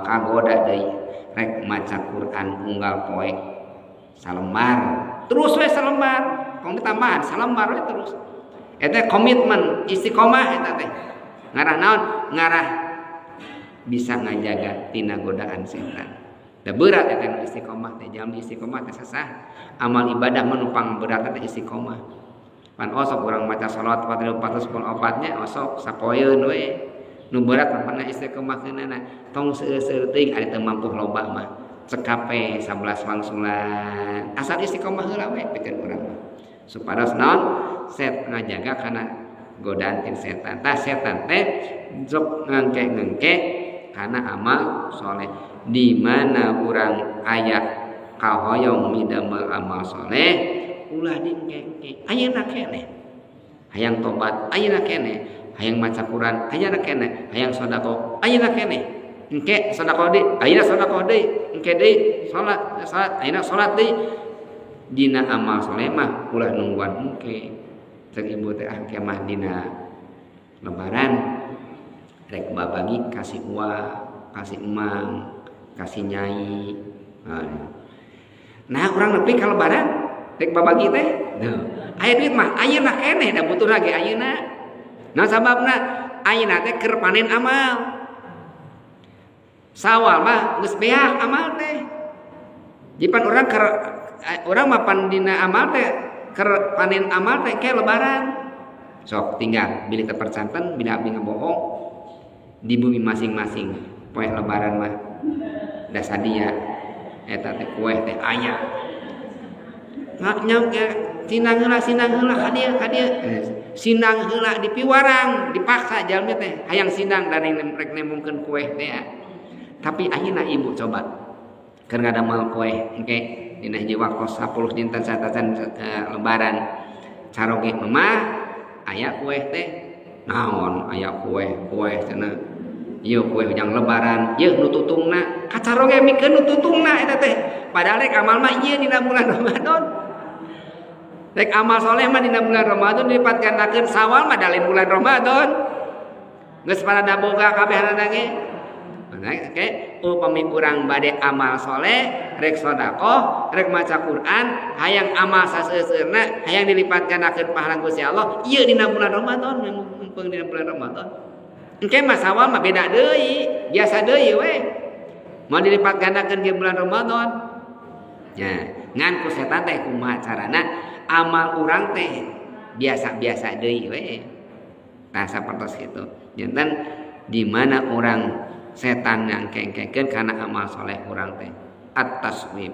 kagoda deui rek maca Quran unggal poe salembar terus we salembar kong ditambahan salembar we terus eta komitmen istiqomah eta teh ngarah naon ngarah bisa ngajaga tina godaan setan da berat eta istiqomah teh jalmi istiqomah teh sasah amal ibadah menupang berat teh istiqomah pan osok urang maca salat 414 nya osok sapoeun we nu berat pernah istiqomah keunana tong seueur-seueur teuing ari teu mampu loba mah cekape 11 wangsulan asal istiqomah heula we pikeun urang mah supados naon set ngajaga kana godaan ti setan tah setan teh sok ngangke-ngangke kana amal soleh di mana urang aya kahoyong midamel amal soleh ulah dingke-ngke ayeuna keneh hayang tobat ayeuna keneh hayang maca Quran ayeuna keneh hayang sedekah ayeuna keneh engke sedekah deui ayeuna sedekah deui engke deui salat ayeuna salat deui dina amal soleh mah ulah nungguan engke ceuk ibu teh engke mah dina lebaran rek babagi kasih uang kasih emang kasih nyai nah urang nepi ka lebaran rek babagi teh aya duit mah ayeuna keneh da butuh lagi ayeuna nah sababna ayeuna teh keur panen amal sawal mah geus beak amal teh jipan urang mah pandina amal teh keur panen amal teh ke lebaran sok tinggal bilik kepercanten bila abdi ngabohong di bumi masing-masing poe lebaran mah da sadia eta teh kueh teh aya ngaknya sinang heula ka dieu sinang heula di piwarang dipaksa jalmi teh hayang sinang dari rek nemungkeun kueh teh tapi ayeuna ibu coba keur ngadamel kueh engke dina hiji waktu 10 dinten satasan lebaran caroge mah aya kueh teh naon aya kueh cenah ieu kueh jang lebaran ieu nu tutungna kacaroge mikeun nu tutungna eta teh padahal rek amal mah ieu dina bulan Ramadan rek amal soleh mah dina bulan Ramadan dilipat gandakeun Sawal mah dalin bulan Ramadan geus parada boga kabehna ge oke upami urang bade amal soleh rek sedekah rek maca Quran hayang amal saseueurna hayang dilipat gandakeun pahala Gusti Allah ieu dina bulan Ramadan mumpung dina bulan Ramadan engke mah Sawal mah beda deui biasa deui we mau dilipat gandakeun di bulan Ramadan nya ngan ku setan teh kumaha carana amal urang teh biasa-biasa deui we tah sapertos kitu janten di mana orang setan yang kengkekeun karena amal soleh urang teh at-taswib